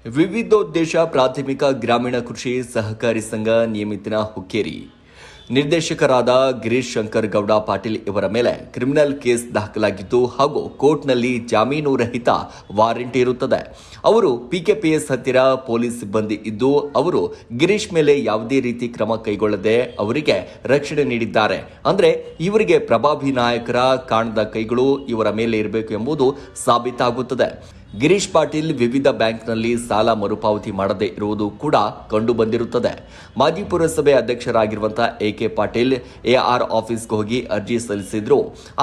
ವಿವಿಧೋದ್ದೇಶ ಪ್ರಾಥಮಿಕ ಗ್ರಾಮೀಣ ಕೃಷಿ ಸಹಕಾರಿ ಸಂಘ ನಿಯಮಿತಿನ ಹುಕ್ಕೇರಿ ನಿರ್ದೇಶಕರಾದ ಗಿರೀಶ್ ಶಂಕರ್ ಗೌಡ ಪಾಟೀಲ್ ಇವರ ಮೇಲೆ ಕ್ರಿಮಿನಲ್ ಕೇಸ್ ದಾಖಲಾಗಿದ್ದು ಹಾಗೂ ಕೋರ್ಟ್ನಲ್ಲಿ ಜಾಮೀನು ರಹಿತ ವಾರೆಂಟ್ ಇರುತ್ತದೆ. ಅವರು ಪಿಕೆಪಿಎಸ್ ಹತ್ತಿರ ಪೊಲೀಸ್ ಸಿಬ್ಬಂದಿ ಇದ್ದು ಅವರು ಗಿರೀಶ್ ಮೇಲೆ ಯಾವುದೇ ರೀತಿ ಕ್ರಮ ಕೈಗೊಳ್ಳದೆ ಅವರಿಗೆ ರಕ್ಷಣೆ ನೀಡಿದ್ದಾರೆ. ಅಂದ್ರೆ ಇವರಿಗೆ ಪ್ರಭಾವಿ ನಾಯಕರ ಕಾಣದ ಕೈಗಳು ಇವರ ಮೇಲೆ ಇರಬೇಕು ಎಂಬುದು ಸಾಬೀತಾಗುತ್ತದೆ. ಗಿರೀಶ್ ಪಾಟೀಲ್ ವಿವಿಧ ಬ್ಯಾಂಕ್ನಲ್ಲಿ ಸಾಲ ಮರುಪಾವತಿ ಮಾಡದೇ ಇರುವುದು ಕೂಡ ಕಂಡು ಬಂದಿರುತ್ತದೆ. ಮಾಜಿ ಪುರಸಭೆ ಅಧ್ಯಕ್ಷರಾಗಿರುವಂತಹ ಎಕೆ ಪಾಟೀಲ್ ಎಆರ್ ಆಫೀಸ್ಗೆ ಹೋಗಿ ಅರ್ಜಿ ಸಲ್ಲಿಸಿದ್ರು.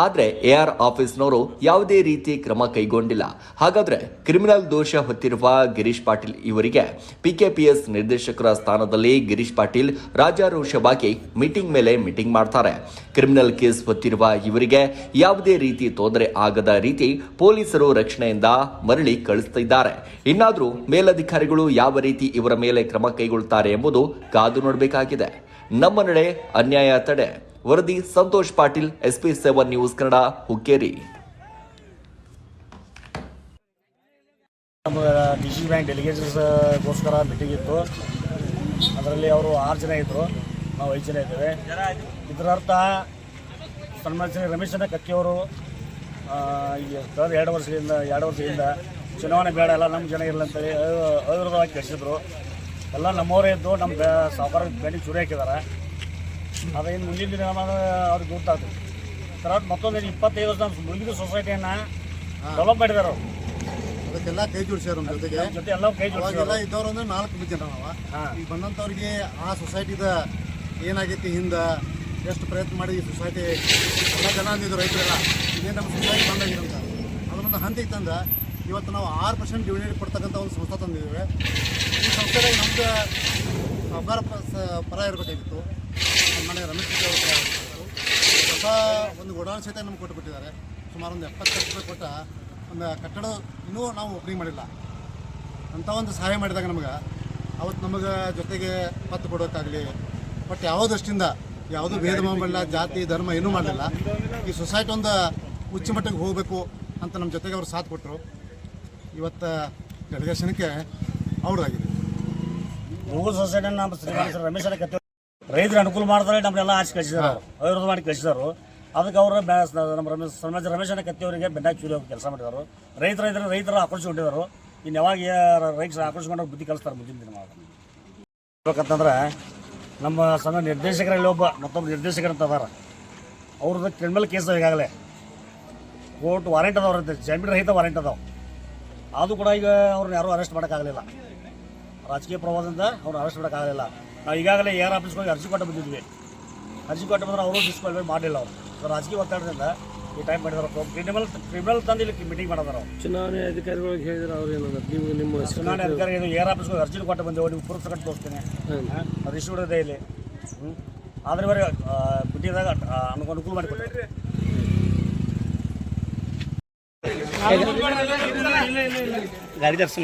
ಆದರೆ ಎಆರ್ ಆಫೀಸ್ನವರು ಯಾವುದೇ ರೀತಿ ಕ್ರಮ ಕೈಗೊಂಡಿಲ್ಲ. ಹಾಗಾದ್ರೆ ಕ್ರಿಮಿನಲ್ ದೋಷ ಹೊತ್ತಿರುವ ಗಿರೀಶ್ ಪಾಟೀಲ್ ಇವರಿಗೆ ಪಿಕೆಪಿಎಸ್ ನಿರ್ದೇಶಕರ ಸ್ಥಾನದಲ್ಲಿ ಗಿರೀಶ್ ಪಾಟೀಲ್ ರಾಜಾರೋಷವಾಗಿ ಮೀಟಿಂಗ್ ಮೇಲೆ ಮೀಟಿಂಗ್ ಮಾಡ್ತಾರೆ. ಕ್ರಿಮಿನಲ್ ಕೇಸ್ ಹೊತ್ತಿರುವ ಇವರಿಗೆ ಯಾವುದೇ ರೀತಿ ತೊಂದರೆ ಆಗದ ರೀತಿ ಪೊಲೀಸರು ರಕ್ಷಣೆಯಿಂದ ಮರಳಿ ಕಳಿಸುತ್ತಿದ್ದಾರೆ. ಇನ್ನಾದರೂ ಮೇಲಧಿಕಾರಿಗಳು ಯಾವ ರೀತಿ ಇವರ ಮೇಲೆ ಕ್ರಮ ಕೈಗೊಳ್ಳುತ್ತಾರೆ ಎಂಬುದು ಕಾದು ನೋಡಬೇಕಾಗಿದೆ. ನಮ್ಮ ನಡೆ ಅನ್ಯಾಯ ತಡೆ. ವರದಿ ಸಂತೋಷ್ ಪಾಟೀಲ್, SP7 ನ್ಯೂಸ್ ಕನ್ನಡ, ಹುಕ್ಕೇರಿ. ನಮ್ಮ DC ಬ್ಯಾಂಕ್ ಡೆಲಿಗೇಟ್ಸ್ಗೋಸ್ಕರ ಮೀಟಿಂಗ್ ಇತ್ತು. ಅದರಲ್ಲಿ ಅವರು 6 ಜನ ಇದ್ದರು, ನಾವು 5 ಜನ ಇದ್ದೇವೆ. ಇದರ ಅರ್ಥ ಸನ್ಮಾನ್ಯ ರಮೇಶನ ಕತ್ತಿಯವರು ಕಳೆದ 2 ವರ್ಷದಿಂದ ಚುನಾವಣೆ ಬೇಡ, ಎಲ್ಲ ನಮ್ಮ ಜನ ಇಲ್ಲ ಅಂತೇಳಿ ಅವಿರೋಧವಾಗಿ ಕಳಿಸಿದ್ರು. ಎಲ್ಲ ನಮ್ಮವರೇ ಇದ್ದು ನಮ್ಮ ಸಾವುಕಾರ ಬೆಂಡಿಗೆ ಚೂರಿ ಹಾಕಿದ್ದಾರೆ. ಅದೇನು ಮುಂದಿನ ದಿನ ಅವ್ರಿಗೆ ಗೊತ್ತಾಗ್ತದೆ. తర్వాత ಮತ್ತೊಂದು 25 ವರ್ಷ ನಮ್ಮ ಮುಳುಗಿದ ಸೊಸೈಟಿಯನ್ನು ಡೆವಲಪ್ ಮಾಡಿದ್ದಾರೆ. ಅವರು ಅದಕ್ಕೆಲ್ಲ ಕೈ ಜೋಡಿಸ್ಯಾರ. ನಮ್ಮ ಜೊತೆ ಎಲ್ಲ ಕೈ ಜೋಡಿಸಿಲ್ಲ ಇದ್ದವ್ರು ಅಂದ್ರೆ 4 ಜನ ನಾವು. ಈಗ ಬಂದಂಥವ್ರಿಗೆ ಆ ಸೊಸೈಟಿದ ಏನಾಗೈತಿ, ಹಿಂದೆ ಎಷ್ಟು ಪ್ರಯತ್ನ ಮಾಡಿ ಈ ಸೊಸೈಟಿ ಎಲ್ಲ ಜನ ಅಂದಿದ್ದು ರೈತರೆಲ್ಲ ಇದೇ ನಮ್ಮ ಸೊಸೈಟಿ ಬಂದಾಗಿರಂತ ಅದನ್ನೊಂದು ಹಂತಿಗೆ ತಂದ ಇವತ್ತು ನಾವು 6% ಡಿವಿಡೆಂಡ್ ಕೊಡ್ತಕ್ಕಂಥ ಒಂದು ಸಂಸ್ಥೆ ತಂದಿದ್ದೇವೆ. ಈ ಸಂಸ್ಥೆಗೆ ನಮ್ದು ಸರ್ಕಾರ ಪರ ಇರಬೇಕಾಗಿತ್ತು. ನಮ್ಮ ಮನೆ ರಮೇಶ್ ಅವರು ಹೊಸ ಒಂದು ಗೋಡೌನ್ ಸಹಿತ ನಮ್ಗೆ ಕೊಟ್ಟುಬಿಟ್ಟಿದ್ದಾರೆ. ಸುಮಾರು ಒಂದು 70 ಲಕ್ಷ ರೂಪಾಯಿ ಕೊಟ್ಟ ಒಂದು ಕಟ್ಟಡ ಇನ್ನೂ ನಾವು ಓಪನಿಂಗ್ ಮಾಡಿಲ್ಲ. ಅಂಥ ಒಂದು ಸಹಾಯ ಮಾಡಿದಾಗ ನಮ್ಗೆ ಅವತ್ತು ನಮಗೆ ಜೊತೆಗೆ ಪತ್ತು ಕೊಡೋಕ್ಕಾಗಲಿ ಬಟ್ ಯಾವ ದೃಷ್ಟಿಯಿಂದ ಯಾವುದೂ ಭೇದ ಭಾವ ಮಾಡಿಲ್ಲ, ಜಾತಿ ಧರ್ಮ ಏನೂ ಮಾಡಲಿಲ್ಲ. ಈ ಸೊಸೈಟಿ ಒಂದು ಉಚ್ಚ ಮಟ್ಟಕ್ಕೆ ಹೋಗಬೇಕು ಅಂತ ನಮ್ಮ ಜೊತೆಗೆ ಅವರು ಸಾಥ್ ಕೊಟ್ಟರು. ಇವತ್ತು ಡೆಲಿಗೇಷನ್ಗೆ ಅವ್ರದಾಗಿದೆ. ಗೂಗಲ್ ಸೊಸೈಟಿ ನಮ್ಮ ಶ್ರೀನಿವಾಸ ರಮೇಶನ ಕತ್ತೆ ರೈತರ ಅನುಕೂಲ ಮಾಡಿದ್ರೆ ನಮ್ಮನ್ನೆಲ್ಲ ಆಚೆ ಕಳಿಸಿದಾರೆ, ಅವಿರೋಧ ಮಾಡಿ ಕಳಿಸಿದಾರು. ಅದಕ್ಕೆ ಅವರು ನಮ್ಮ ಸನ್ಮಾನ್ಯ ರಮೇಶನ ಕತ್ತಿಯವರಿಗೆ ಬೆನ್ನಾಗಿ ಚೂರಿ ಹೋಗಿ ಕೆಲಸ ಮಾಡಿದರು. ರೈತರ ಆಕರ್ಷಿಕೊಂಡಿದ್ದಾರೆ. ಇನ್ನು ಯಾವಾಗ ರೈತರು ಆಕರ್ಷಿಕೊಂಡು ಬುದ್ಧಿ ಕಲಿಸ್ತಾರೆ ಮುಂದಿನ ದಿನ ಬೇಕಂತಂದ್ರೆ ನಮ್ಮ ಸಂಘ ನಿರ್ದೇಶಕರಲ್ಲಿ ಮತ್ತೊಬ್ಬ ನಿರ್ದೇಶಕರಂತ ಅದಾರ. ಅವ್ರದ್ದು ಕ್ರಿಮಿನಲ್ ಕೇಸ್ ಈಗಾಗಲೇ ಕೋರ್ಟ್ ವಾರೆಂಟ್ ಅದಾವ್ರಂತೆ, ಜಾಮೀನು ರಹಿತ ವಾರೆಂಟ್ ಅದಾವೆ. ಅದು ಕೂಡ ಈಗ ಅವ್ರನ್ನ ಯಾರೂ ಅರೆಸ್ಟ್ ಮಾಡೋಕ್ಕಾಗಲಿಲ್ಲ. ರಾಜಕೀಯ ಪ್ರವಾಸದಿಂದ ಅವ್ರನ್ನ ಅರೆಸ್ಟ್ ಮಾಡೋಕ್ಕಾಗಲಿಲ್ಲ. ನಾವು ಈಗಾಗಲೇ AR ಆಫೀಸ್ಗೆ ಹೋಗಿ ಅರ್ಜಿ ಕೊಟ್ಟು ಬಂದಿದ್ವಿ. ಅರ್ಜಿ ಕೊಟ್ಟು ಬಂದ್ರೆ ಅವರು ಡಿಸ್ಕ್ವಾಲಿಫೈ ಮಾಡಲಿಲ್ಲ. ಅವರು ರಾಜಕೀಯ ಒತ್ತಡದಿಂದ ಈ ಟೈಮ್ ಮಾಡಿದಾರೆ. ಕ್ರಿಮಿನಲ್ ತಂದು ಇಲ್ಲಿ ಮೀಟಿಂಗ್ ಮಾಡಿದಾರೆ. ಚುನಾವಣೆ ಅಧಿಕಾರಿಗಳಿಗೆ ಹೇಳಿದ್ರೆ ಅವ್ರು ಏನಂದ್ರೆ ನೀವು ನಿಮ್ಮ ಚುನಾವಣೆ ಅಧಿಕಾರಿಗಳು AR ಆಫೀಸ್ಗೆ ಅರ್ಜಿ ಕೊಟ್ಟು ಬಂದೇವು, ನೀವು ಪ್ರೂಫ್ ತಗೊಂಡು ತೋರಿಸ್ತೇನೆ, ಅದು ಇಶ್ಯೂ ಇದೆ ಇಲ್ಲಿ. ಆದ್ರೆ ಇವರಿಗೆ ಬಿಟ್ಟಿದಾಗ ಅನುಕೂಲ ಮಾಡಿಕೊಡ್ತಾರೆ. ಗಾಡಿ ದರ್ಶನ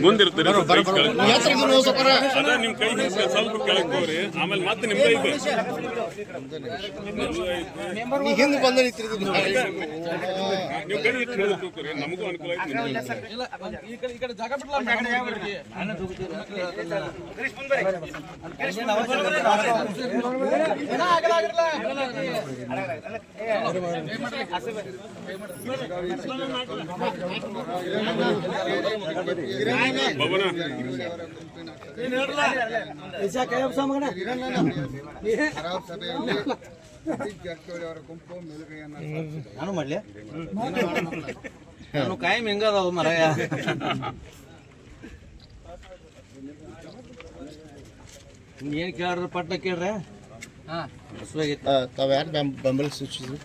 ಮುಂದಿರ್ತೀರಿ ನಿಮ್ ಕೈ ಸ್ವಲ್ಪ ಕೆಳಗ್ರಿ, ಆಮೇಲೆ ಮತ್ತೆ ನಿಮ್ ಕೈ ಹಿಂದೆ ಬಂದ ನೀವು ಕೈ ಹೇಳ್ತೀರಿ, ನಮಗೂ ಅನುಕೂಲ ನಾನು ಮಾಡ್ಲಿ ನಾನು ಕಾಯಂ ಹೆಂಗದ ಮರಯ ಏನ್ ಕೇಳ್ರ ಪಟ್ಟ ಕೇಳ್ರ. ತಾವ್ ಯಾರು ಬೆಂಬಲ ಸೂಚಿಸಿದ್ರು?